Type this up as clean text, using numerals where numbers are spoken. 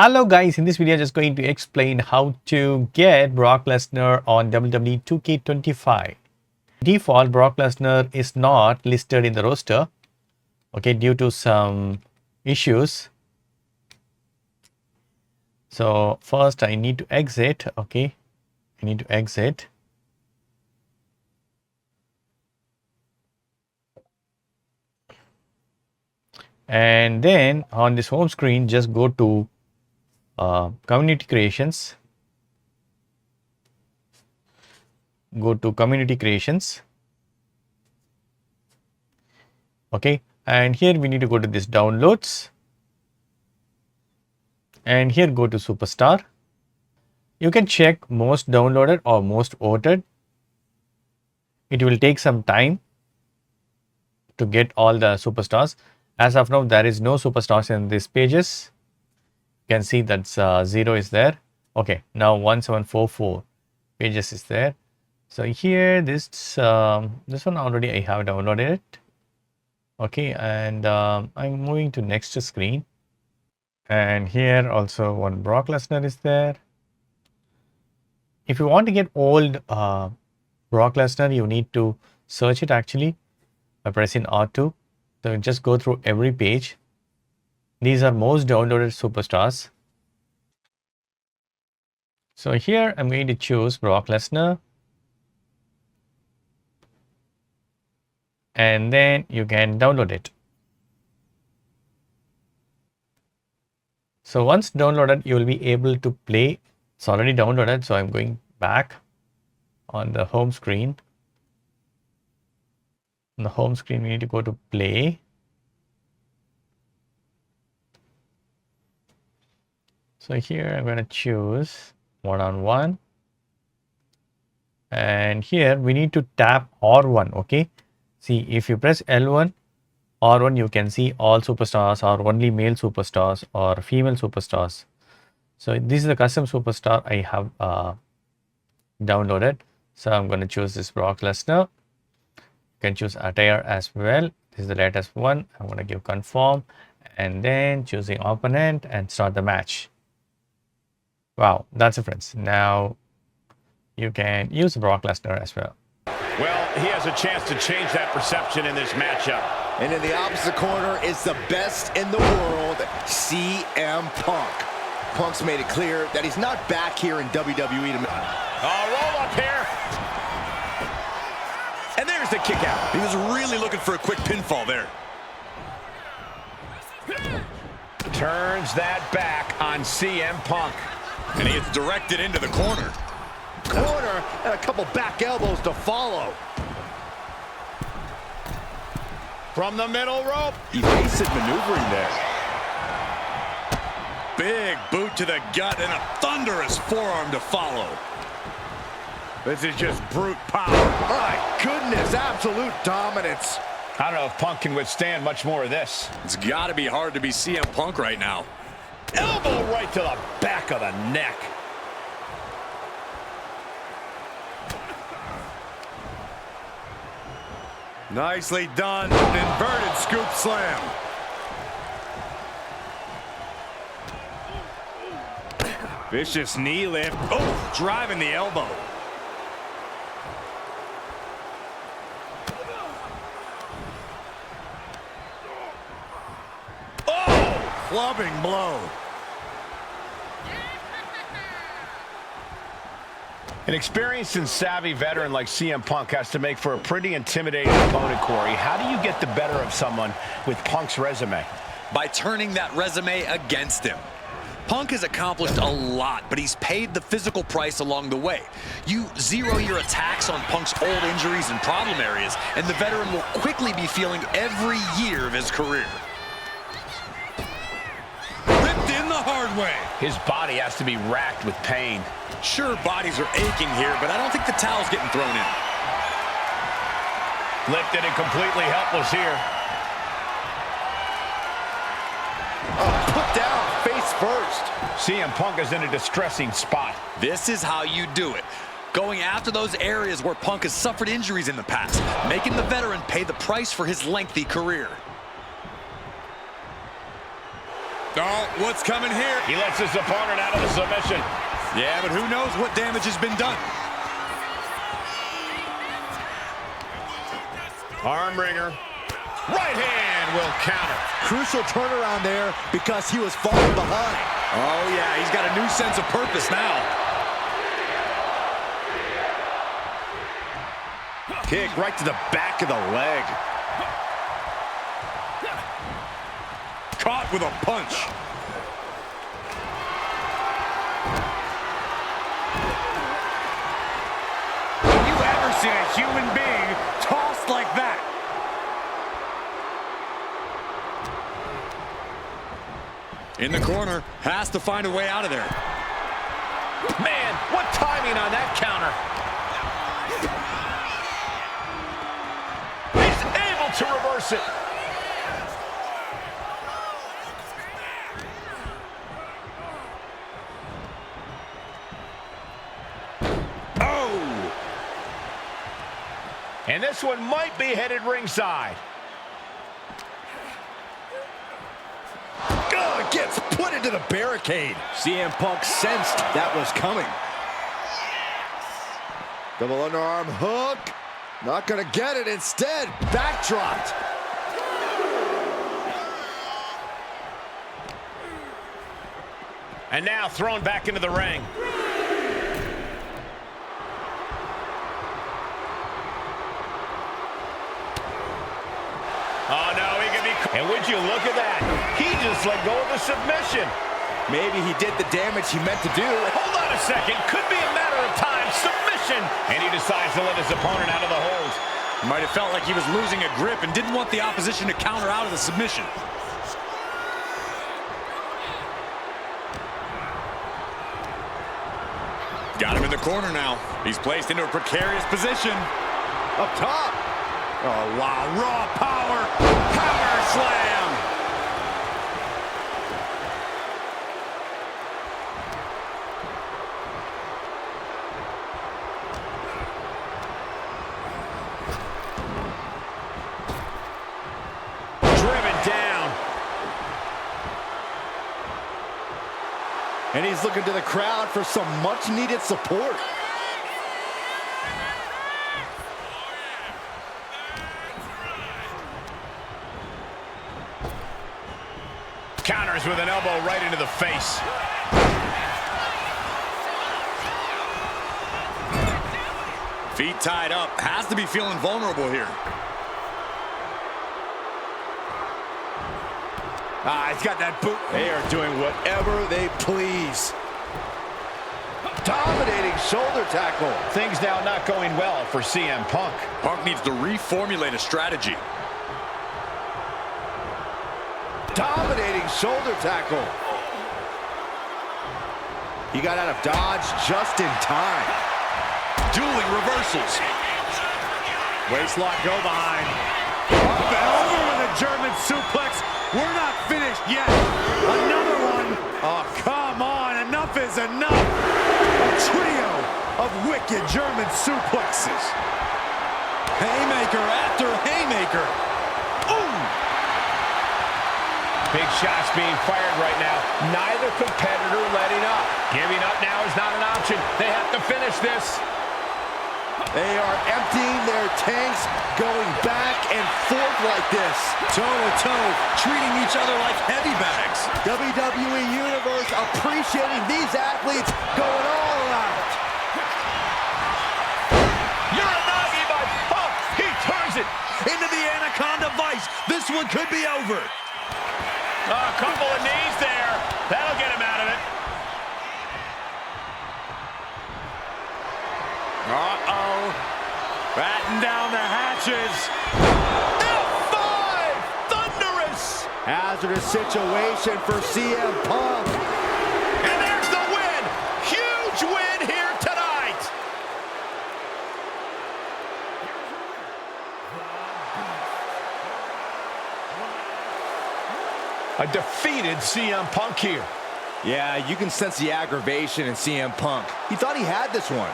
Hello guys, in this video I'm just going to explain how to get Brock Lesnar on WWE 2K25. Default, Brock Lesnar is not listed in the roster, okay, due to some issues. So first I need to exit, okay, I need to exit. And then on this home screen, just go to community creations. Go to community creations. Okay, and here we need to go to this downloads. And here go to superstar. You can check most downloaded or most voted. It will take some time to get all the superstars. As of now, there is no superstars in these pages. You can see that 0 is there. Okay, now 1744 pages is there. So here this one already I have downloaded it. Okay, and I'm moving to next screen. And here also one Brock Lesnar is there. If you want to get old Brock Lesnar, you need to search it actually by pressing R2. So just go through every page. These are most downloaded superstars. So here I'm going to choose Brock Lesnar. And then you can download it. So once downloaded, you will be able to play. It's already downloaded, so I'm going back on the home screen. On the home screen, we need to go to play. So here I'm going to choose one-on-one. And here we need to tap R1, okay? See, if you press L1, R1, you can see all superstars or only male superstars or female superstars. So this is the custom superstar I have downloaded. So I'm going to choose this Brock Lesnar. You can choose attire as well. This is the latest one. I'm going to give confirm and then choosing opponent and start the match. Wow, that's it, friends. Now you can use Brock Lesnar as well. Well, he has a chance to change that perception in this matchup. And in the opposite corner is the best in the world, CM Punk. Punk's made it clear that he's not back here in WWE to... Roll up here. And there's the kick out. He was really looking for a quick pinfall there. Turns that back on CM Punk. And he gets directed into the corner. Corner and a couple back elbows to follow. From the middle rope. Evasive maneuvering there. Big boot to the gut and a thunderous forearm to follow. This is just brute power. My goodness, absolute dominance. I don't know if Punk can withstand much more of this. It's got to be hard to be CM Punk right now. Elbow right to the back of the neck. Nicely done. Inverted scoop slam. Vicious knee lift. Oh, driving the elbow. Oh, clubbing blow. An experienced and savvy veteran like CM Punk has to make for a pretty intimidating opponent, Corey. How do you get the better of someone with Punk's resume? By turning that resume against him. Punk has accomplished a lot, but he's paid the physical price along the way. You zero your attacks on Punk's old injuries and problem areas, and the veteran will quickly be feeling every year of his career. Ripped in the hard way. His body has to be racked with pain. Sure, bodies are aching here, but I don't think the towel's getting thrown in. Lifted and completely helpless here. Put down face first. CM Punk is in a distressing spot. This is how you do it. Going after those areas where Punk has suffered injuries in the past, making the veteran pay the price for his lengthy career. Oh, what's coming here? He lets his opponent out of the submission. Yeah, but who knows what damage has been done. Arm wringer. Right hand will counter. Crucial turnaround there because he was falling behind. Oh, yeah, he's got a new sense of purpose now. Kick right to the back of the leg. Caught with a punch. Have you ever seen a human being tossed like that? In the corner, has to find a way out of there. Man, what timing on that counter. He's able to reverse it. Oh! And this one might be headed ringside. Gets put into the barricade. CM Punk sensed that was coming. Double underarm hook. Not gonna get it. Instead, backdropped. And now thrown back into the ring. Oh, no, he could be... And would you look at that? He just let go of the submission. Maybe he did the damage he meant to do. Hold on a second. Could be a matter of time. Submission. And he decides to let his opponent out of the hold. Might have felt like he was losing a grip and didn't want the opposition to counter out of the submission. Got him in the corner now. He's placed into a precarious position. Up top. Oh, wow. Raw power. Power slam. Driven down. And he's looking to the crowd for some much-needed support. Counters with an elbow right into the face. Feet tied up. Has to be feeling vulnerable here. He's got that boot. They are doing whatever they please. Dominating shoulder tackle. Things now not going well for CM Punk. Punk needs to reformulate a strategy. Dominating shoulder tackle. He got out of dodge just in time. Dueling reversals. Waistlock go behind. Up and over with a German suplex. We're not finished yet. Another one. Oh, come on. Enough is enough. A trio of wicked German suplexes. Haymaker after haymaker. Ooh. Big shots being fired right now. Neither competitor letting up. Giving up now is not an option. They have to finish this. They are emptying their tanks, going back and forth like this. Toe-to-toe, treating each other like heavy bags. WWE Universe appreciating these athletes going all out. Uranagi by Punk. He turns it. Into the Anaconda Vice. This one could be over. A couple of knees there. That'll get him out of it. Uh-oh. Batten down the hatches. F5! Thunderous! Hazardous situation for CM Punk. And there's the win! Huge win here tonight! A defeated CM Punk here. Yeah, you can sense the aggravation in CM Punk. He thought he had this one.